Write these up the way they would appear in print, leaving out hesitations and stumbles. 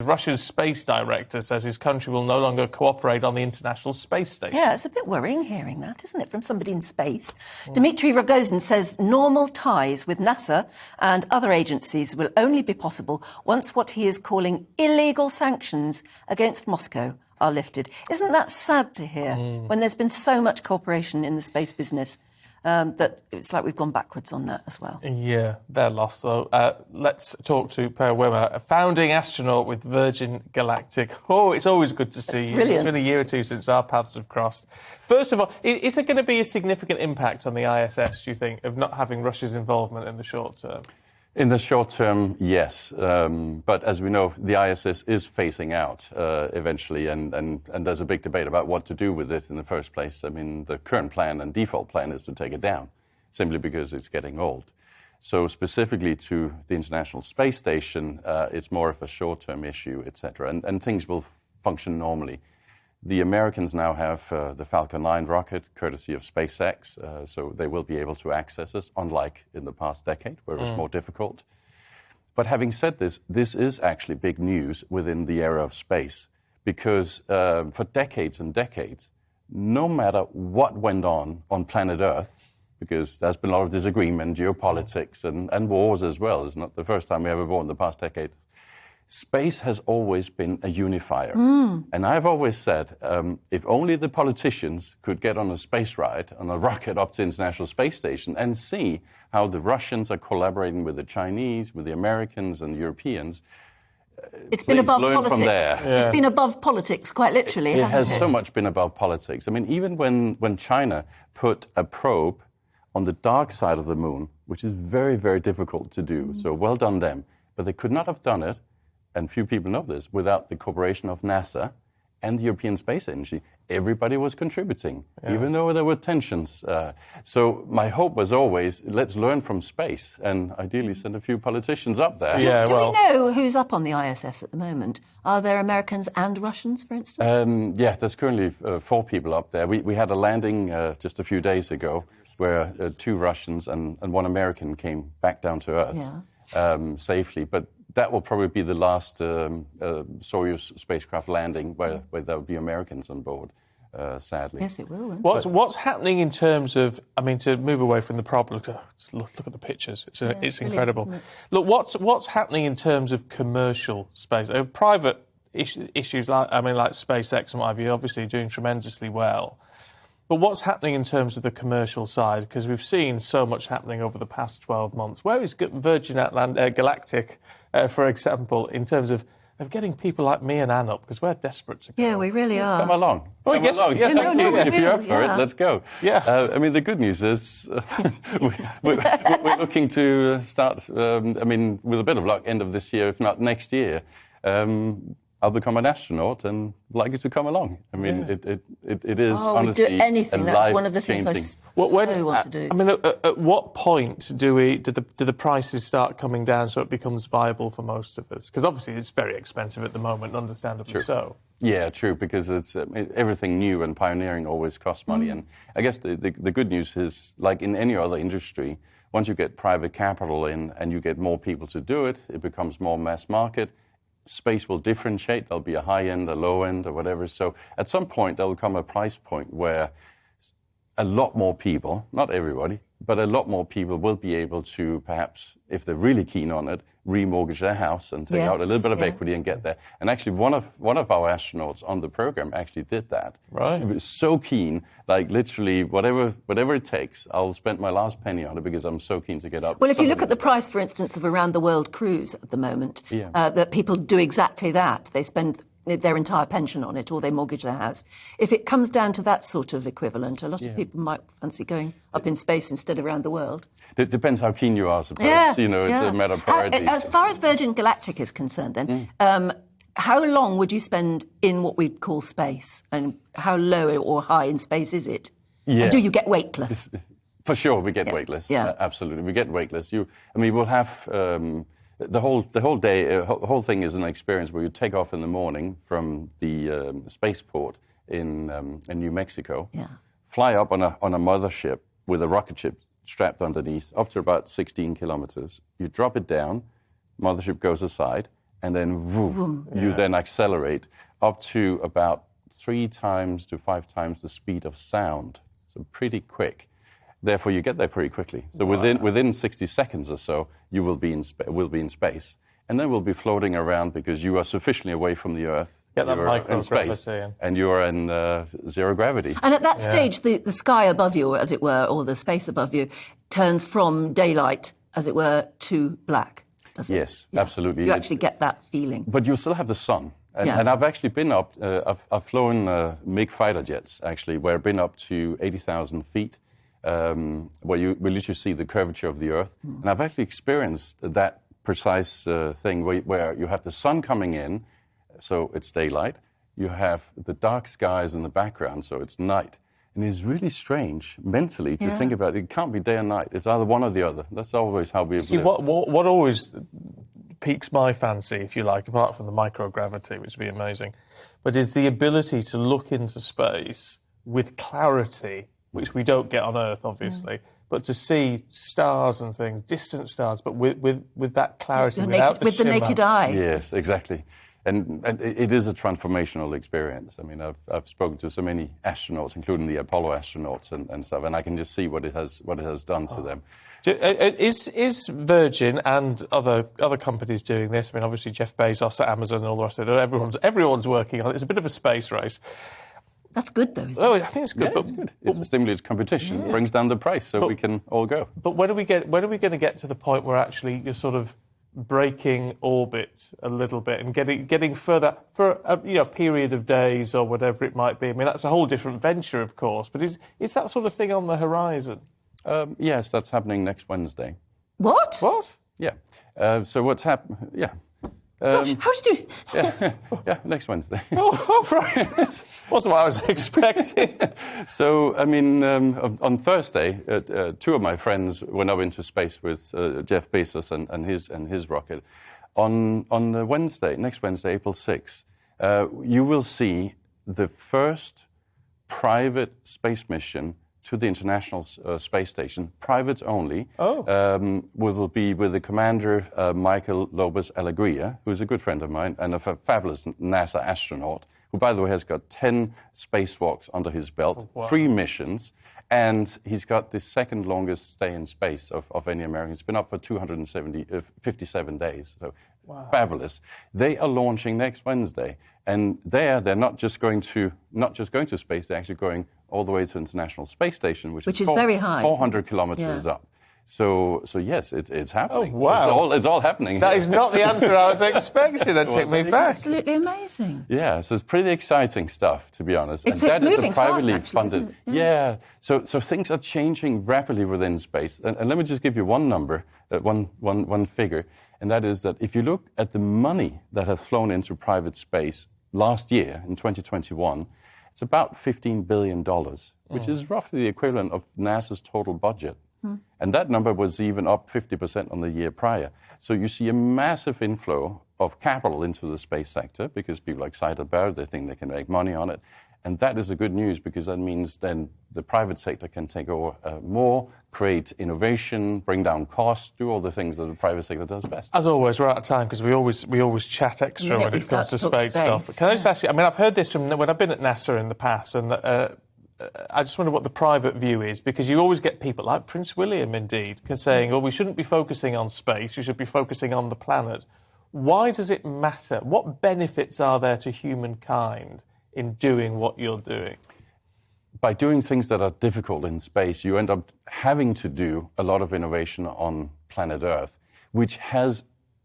Russia's space director says his country will no longer cooperate on the International Space Station. Yeah, it's a bit worrying hearing that, isn't it, from somebody in space. Dmitry Rogozin says normal ties with NASA and other agencies will only be possible once what he is calling illegal sanctions against Moscow are lifted. Isn't that sad to hear when there's been so much cooperation in the space business? That it's like we've gone backwards on that as well. Yeah, they're lost, though. Let's talk to Per Wimmer, a founding astronaut with Virgin Galactic. Oh, it's always good to see you. Brilliant. It's been a year or two since our paths have crossed. First of all, is there going to be a significant impact on the ISS, do you think, of not having Russia's involvement in the short term? In the short term, yes. But as we know, the ISS is phasing out eventually, and there's a big debate about what to do with it in the first place. I mean, the current plan and default plan is to take it down, simply because it's getting old. So specifically to the International Space Station, it's more of a short-term issue, etc., and things will function normally. The Americans now have the Falcon 9 rocket, courtesy of SpaceX, so they will be able to access us, unlike in the past decade, where it was more difficult. But having said this, this is actually big news within the era of space, because for decades and decades, no matter what went on planet Earth, because there's been a lot of disagreement, geopolitics, and wars as well. It's not the first time we ever war in the past decade. Space has always been a unifier. And I've always said, if only the politicians could get on a space ride, on a rocket up to the International Space Station, and see how the Russians are collaborating with the Chinese, with the Americans and Europeans. It's been above learn politics. from there. Yeah. It's been above politics, quite literally, It hasn't has it? so much been above politics. I mean, even when China put a probe on the dark side of the moon, which is very, very difficult to do, so well done them. But they could not have done it, and few people know this, without the cooperation of NASA and the European Space Agency. Everybody was contributing, even though there were tensions. So my hope was always, let's learn from space and ideally send a few politicians up there. Do we know who's up on the ISS at the moment? Are there Americans and Russians, for instance? Yeah, there's currently 4 people up there. We had a landing just a few days ago where 2 Russians and 1 American came back down to Earth safely. But that will probably be the last Soyuz spacecraft landing where there will be Americans on board, sadly. Yes, it will. What's happening in terms of, I mean, to move away from the problem, look at the pictures. It's incredible. Isn't it? Look, what's happening in terms of commercial space? Private issues like SpaceX and what have you, obviously doing tremendously well. But what's happening in terms of the commercial side? Because we've seen so much happening over the past 12 months. Where is Virgin Galactic, for example, in terms of getting people like me and Anne up? Because we're desperate to go. Yeah, we really are. Come along. Well, Come yes. along. Yeah, No, no, if you're up for it, let's go. Yeah. I mean, the good news is we're looking to start, with a bit of luck, end of this year, if not next year. I'll become an astronaut and would like you to come along. I mean, it is honestly we'd do anything. That's one of the things I want to do. I mean, at what point do the prices start coming down so it becomes viable for most of us? Because obviously it's very expensive at the moment, understandably so. Yeah, true, because it's everything new and pioneering always costs money. And I guess the good news is, like in any other industry, once you get private capital in and you get more people to do it, it becomes more mass market. Space will differentiate. There'll be a high end, a low end, or whatever. So at some point, there will come a price point where a lot more people, not everybody, but a lot more people will be able to perhaps, if they're really keen on it, remortgage their house and take out a little bit of equity and get there. And actually, one of our astronauts on the program actually did that. Right. He was so keen, like literally whatever it takes, I'll spend my last penny on it because I'm so keen to get up. Well, if you look at the price, for instance, of a round-the-world cruise at the moment, that people do exactly that. They spend their entire pension on it or they mortgage their house. If it comes down to that sort of equivalent, a lot of people might fancy going up in space instead of around the world. It depends how keen you are, I suppose. It's a matter of priorities. As far as Virgin Galactic is concerned, then, how long would you spend in what we'd call space? And how low or high in space is it? Yeah. And do you get weightless? For sure, we get weightless. Yeah. Absolutely, we get weightless. We'll have the whole day. Whole thing is an experience where you take off in the morning from the spaceport in New Mexico, fly up on a mothership with a rocket ship strapped underneath, up to about 16 kilometers. You drop it down, mothership goes aside, and then you then accelerate up to about 3 times to 5 times the speed of sound. So pretty quick. Therefore, you get there pretty quickly. So within 60 seconds or so, you will be in space, and then we'll be floating around because you are sufficiently away from the Earth. Get that microgravity, and you are in zero gravity. And at that stage, the sky above you, as it were, or the space above you, turns from daylight, as it were, to black, does it? Yes, absolutely. You actually get that feeling. But you still have the sun. And I've actually been up, I've flown MiG fighter jets, actually, where I've been up to 80,000 feet, where you literally see the curvature of the Earth. And I've actually experienced that precise thing where you have the sun coming in, so it's daylight. You have the dark skies in the background, so it's night. And it's really strange mentally to think about it. It can't be day and night. It's either one or the other. That's always how we've lived. What always piques my fancy, if you like, apart from the microgravity, which would be amazing, but is the ability to look into space with clarity, which we don't get on Earth, obviously, but to see stars and things, distant stars, but with that clarity, with the naked eye. Yes, exactly. And it is a transformational experience. I mean, I've spoken to so many astronauts, including the Apollo astronauts and stuff, and I can just see what it has done to them. Is Virgin and other companies doing this? I mean, obviously Jeff Bezos at Amazon and all the rest of it. Everyone's working on it. It's a bit of a space race. That's good, though, isn't it? I think it's good. Yeah, it's good. It's a stimulated competition. It brings down the price, so we can all go. But when are we going to get to the point where actually you're sort of breaking orbit a little bit and getting further for a period of days or whatever it might be? I mean, that's a whole different venture, of course. But is that sort of thing on the horizon? Yes, that's happening next Wednesday. What? Yeah. So what's happened? Yeah. How did you... Yeah, next Wednesday. Oh, right. Wasn't what I was expecting. So, I mean, on Thursday, 2 of my friends went up into space with Jeff Bezos and his rocket. On Wednesday, next Wednesday, April 6th, you will see the first private space mission to the International Space Station, private only. Will be with the commander, Michael Lopez Alegria, who's a good friend of mine and a fabulous NASA astronaut, who, by the way, has got 10 spacewalks under his belt, 3 missions, and he's got the second longest stay in space of any American. He's been up for 57 days, so fabulous. They are launching next Wednesday, and they're not just going to space, they're actually going all the way to the International Space Station, which is very high, 400 kilometers up. So yes, it's happening. Oh, wow. It's all happening. That is not the answer I was expecting. That took me back. Absolutely amazing. Yeah, so it's pretty exciting stuff, to be honest. It's that moving is a privately fast, actually, funded. isn't it? Yeah. So things are changing rapidly within space. And let me just give you one number, one figure, and that is that if you look at the money that has flown into private space last year, in 2021, it's about $15 billion, which is roughly the equivalent of NASA's total budget. And that number was even up 50% on the year prior. So you see a massive inflow of capital into the space sector because people are excited about it, they think they can make money on it. And that is the good news because that means then the private sector can take over more, create innovation, bring down costs, do all the things that the private sector does best. As always, we're out of time because we always chat extra when it comes to space stuff. Can I just ask you, I mean, I've heard this from when I've been at NASA in the past, and I just wonder what the private view is, because you always get people like Prince William, indeed, saying, well, we shouldn't be focusing on space, you should be focusing on the planet. Why does it matter? What benefits are there to humankind in doing what you're doing? By doing things that are difficult in space, you end up having to do a lot of innovation on planet Earth, which has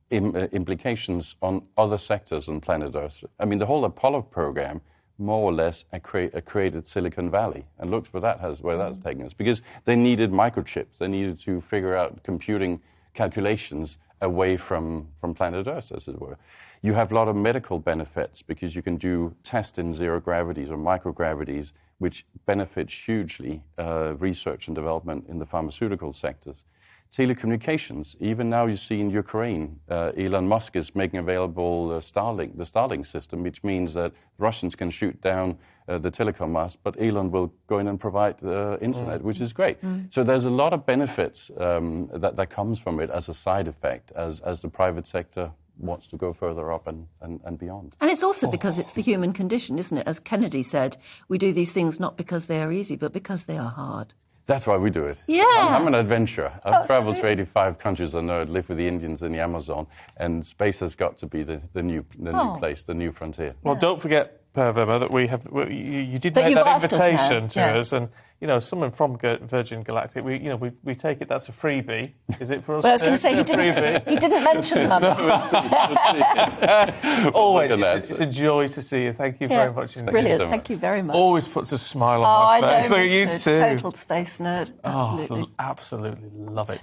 implications on other sectors on planet Earth. I mean, the whole Apollo program more or less created Silicon Valley, and look where that's taken us, because they needed microchips. They needed to figure out computing calculations away from planet Earth, as it were. You have a lot of medical benefits because you can do tests in zero gravities or microgravities, which benefits hugely research and development in the pharmaceutical sectors. Telecommunications, even now you see in Ukraine, Elon Musk is making available the Starlink system, which means that Russians can shoot down the telecom mast, but Elon will go in and provide internet, which is great. So there's a lot of benefits that comes from it as a side effect, as the private sector wants to go further up and beyond. And it's also because it's the human condition, isn't it? As Kennedy said, we do these things not because they are easy, but because they are hard. That's why we do it. Yeah. I'm an adventurer. I've traveled to 85 countries. I know I'd lived with the Indians in the Amazon, and space has got to be the new place, the new frontier. Well, don't forget, Per Verma, that you did That make you've that asked us invitation now. to Yeah. us, and Someone from Virgin Galactic, we take it that's a freebie. Is it for us? Well, I was going to say, he didn't mention money. Always, it's a joy to see you. Thank you very much. It's brilliant. Thank you very much. Always puts a smile on my face. I know, Look at you too. Total space nerd. Absolutely. Absolutely love it.